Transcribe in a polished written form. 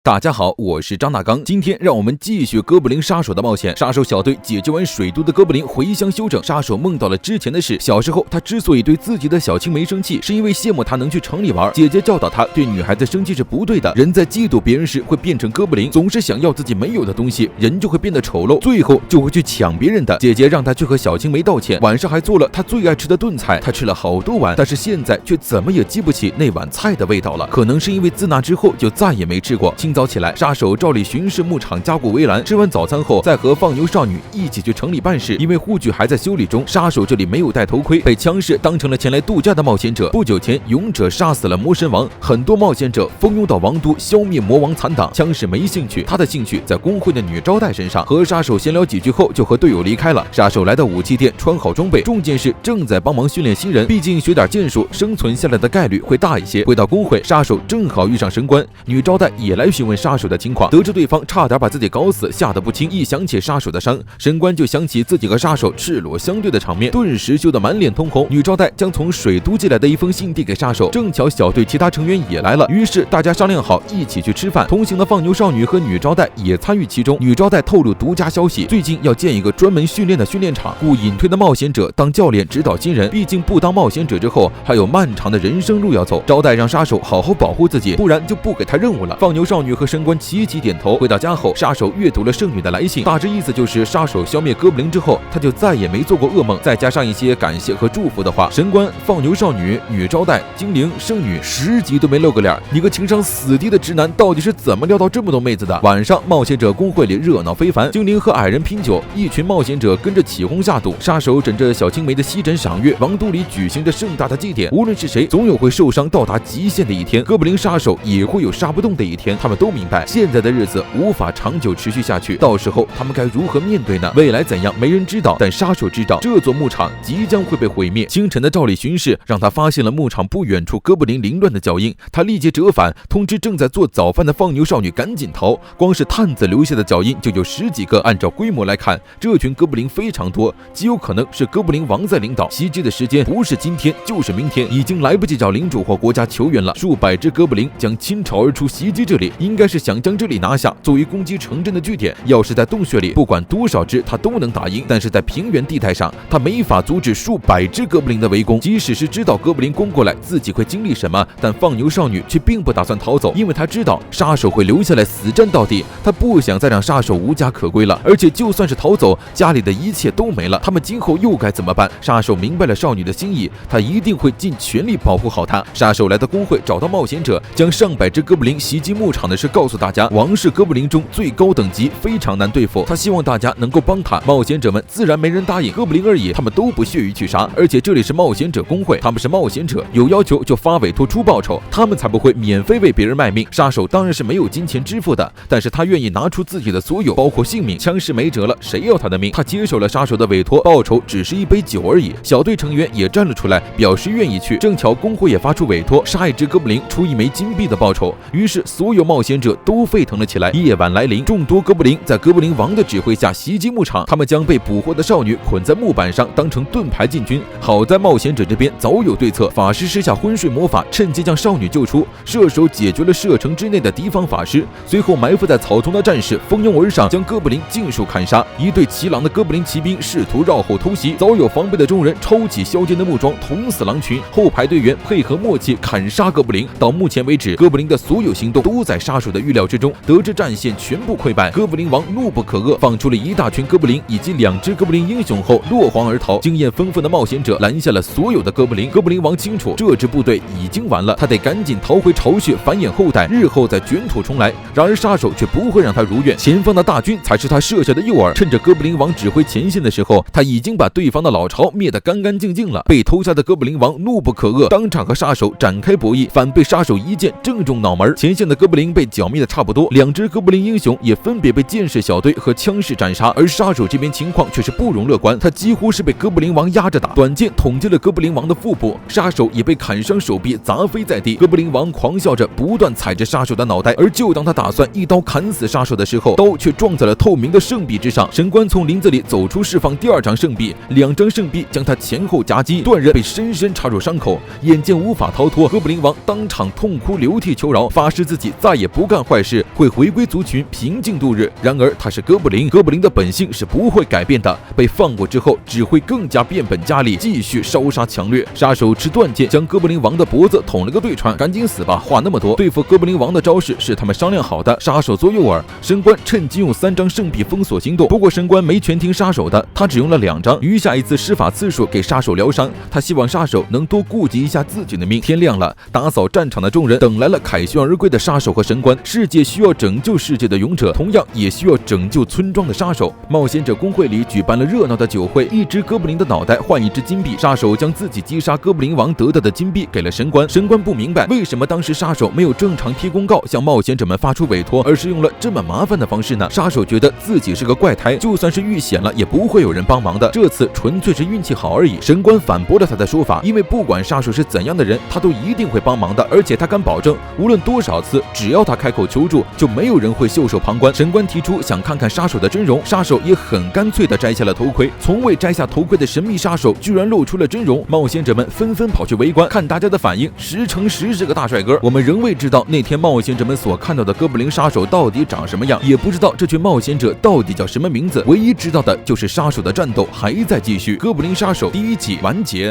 大家好，我是张大刚。今天让我们继续哥布林杀手的冒险。杀手小队解决完水都的哥布林，回乡休整。杀手梦到了之前的事。小时候，他之所以对自己的小青梅生气，是因为羡慕他能去城里玩。姐姐教导他，对女孩子生气是不对的。人在嫉妒别人时会变成哥布林，总是想要自己没有的东西，人就会变得丑陋，最后就会去抢别人的。姐姐让他去和小青梅道歉，晚上还做了他最爱吃的炖菜。他吃了好多碗，但是现在却怎么也记不起那碗菜的味道了。可能是因为自那之后就再也没吃过。清早起来，杀手照例巡视牧场，加固围栏。吃完早餐后，再和放牛少女一起去城里办事。因为护具还在修理中，杀手这里没有戴头盔，被枪士当成了前来度假的冒险者。不久前，勇者杀死了魔神王，很多冒险者蜂拥到王都消灭魔王残党。枪士没兴趣，他的兴趣在工会的女招待身上。和杀手闲聊几句后，就和队友离开了。杀手来到武器店，穿好装备，重件是正在帮忙训练新人，毕竟学点剑术，生存下来的概率会大一些。回到工会，杀手正好遇上神官，女招待也来询问杀手的情况。得知对方差点把自己搞死，吓得不轻。一想起杀手的伤，神官就想起自己和杀手赤裸相对的场面，顿时羞得满脸通红。女招待将从水都寄来的一封信递给杀手，正巧小队其他成员也来了，于是大家商量好一起去吃饭。同行的放牛少女和女招待也参与其中。女招待透露独家消息，最近要建一个专门训练的训练场，雇隐退的冒险者当教练指导新人。毕竟不当冒险者之后，还有漫长的人生路要走。招待让杀手好好保护自己，不然就不给他任务了。放牛少女和神官齐齐点头。回到家后，杀手阅读了圣女的来信，大致意思就是杀手消灭哥布林之后，他就再也没做过噩梦，再加上一些感谢和祝福的话。神官、放牛少女、女招待、精灵、圣女10集都没露个脸，你个情商死低的直男到底是怎么撩到这么多妹子的？晚上，冒险者公会里热闹非凡，精灵和矮人拼酒，一群冒险者跟着起哄下赌。杀手枕着小青梅的西枕赏月，王都里举行着盛大的祭典。无论是谁，总有会受伤到达极限的一天，哥布林杀手也会有杀不动的一天。他们都明白，现在的日子无法长久持续下去，到时候他们该如何面对呢？未来怎样，没人知道，但杀手知道这座牧场即将会被毁灭。清晨的照例巡视让他发现了牧场不远处哥布林凌乱的脚印，他立即折返，通知正在做早饭的放牛少女赶紧逃。光是探子留下的脚印就有10几个，按照规模来看，这群哥布林非常多，极有可能是哥布林王在领导。袭击的时间不是今天就是明天，已经来不及找领主或国家求援了。数百只哥布林将倾巢而出袭击这里，应该是想将这里拿下，作为攻击城镇的据点。要是在洞穴里，不管多少只他都能打赢，但是在平原地带上，他没法阻止数百只哥布林的围攻。即使是知道哥布林攻过来自己会经历什么，但放牛少女却并不打算逃走，因为他知道杀手会留下来死战到底，他不想再让杀手无家可归了。而且就算是逃走，家里的一切都没了，他们今后又该怎么办？杀手明白了少女的心意，他一定会尽全力保护好她。杀手来到工会，找到冒险者，将上百只哥布林袭击牧场的事告诉大家。王是哥布林中最高等级，非常难对付，他希望大家能够帮他。冒险者们自然没人答应，哥布林而已，他们都不屑于去杀。而且这里是冒险者工会，他们是冒险者，有要求就发委托出报酬，他们才不会免费为别人卖命。杀手当然是没有金钱支付的，但是他愿意拿出自己的所有，包括性命。枪士没辙了，谁要他的命？他接受了杀手的委托，报酬只是一杯酒而已。小队成员也站了出来，表示愿意去。正巧工会也发出委托，杀一只哥布林出1枚金币的报酬。于是所有冒险者都沸腾了起来。夜晚来临，众多哥布林在哥布林王的指挥下袭击牧场，他们将被捕获的少女捆在木板上，当成盾牌进军。好在冒险者这边早有对策，法师施下昏睡魔法，趁机将少女救出。射手解决了射程之内的敌方法师，随后埋伏在草丛的战士蜂拥而上，将哥布林尽数砍杀。一队齐狼的哥布林骑兵试图绕后偷袭，早有防备的众人抽起削尖的木桩捅死狼群，后排队员配合默契砍杀哥布林。到目前为止，哥布林的所有行动都在杀手的预料之中。得知战线全部溃败，哥布林王怒不可遏，放出了一大群哥布林以及2只哥布林英雄后落荒而逃。经验丰富的冒险者拦下了所有的哥布林。哥布林王清楚这支部队已经完了，他得赶紧逃回巢穴繁衍后代，日后再卷土重来。然而杀手却不会让他如愿，前方的大军才是他设下的诱饵。趁着哥布林王指挥前线的时候，他已经把对方的老巢灭得干干净净了。被偷下的哥布林王怒不可遏，当场和杀手展开博弈，反被杀手一剑正中脑门。前线的哥布林被剿灭的差不多，2只哥布林英雄也分别被剑士小队和枪士斩杀。而杀手这边情况却是不容乐观，他几乎是被哥布林王压着打，短剑捅进了哥布林王的腹部，杀手也被砍伤手臂，砸飞在地。哥布林王狂笑着，不断踩着杀手的脑袋。而就当他打算一刀砍死杀手的时候，刀却撞在了透明的圣币之上。神官从林子里走出，释放第2张圣币，2张圣币将他前后夹击，断刃被深深插入伤口。眼见无法逃脱，哥布林王当场痛哭流涕求饶，发誓自己再也不干坏事，会回归族群平静度日。然而他是哥布林，哥布林的本性是不会改变的，被放过之后只会更加变本加厉，继续烧杀抢掠。杀手持断剑将哥布林王的脖子捅了个对穿，赶紧死吧，话那么多。对付哥布林王的招式是他们商量好的，杀手左右耳，神官趁机用3张圣币封锁行动。不过神官没全听杀手的，他只用了2张，余下一次施法次数给杀手疗伤。他希望杀手能多顾及一下自己的命。天亮了，打扫战场的众人等来了凯旋而归的杀手和神官。世界需要拯救世界的勇者，同样也需要拯救村庄的杀手。冒险者公会里举办了热闹的酒会，一只哥布林的脑袋换1只金币。杀手将自己击杀哥布林王得到的金币给了神官。神官不明白为什么当时杀手没有正常贴公告向冒险者们发出委托，而是用了这么麻烦的方式呢？杀手觉得自己是个怪胎，就算是遇险了也不会有人帮忙的，这次纯粹是运气好而已。神官反驳了他的说法，因为不管杀手是怎样的人，他都一定会帮忙的，而且他敢保证，无论多少次，只要他开口求助，就没有人会袖手旁观。神官提出想看看杀手的真容，杀手也很干脆地摘下了头盔。从未摘下头盔的神秘杀手居然露出了真容，冒险者们纷纷跑去围观，看大家的反应，10乘10是个大帅哥。我们仍未知道那天冒险者们所看到的哥布林杀手到底长什么样，也不知道这群冒险者到底叫什么名字，唯一知道的就是杀手的战斗还在继续。哥布林杀手第1集完结。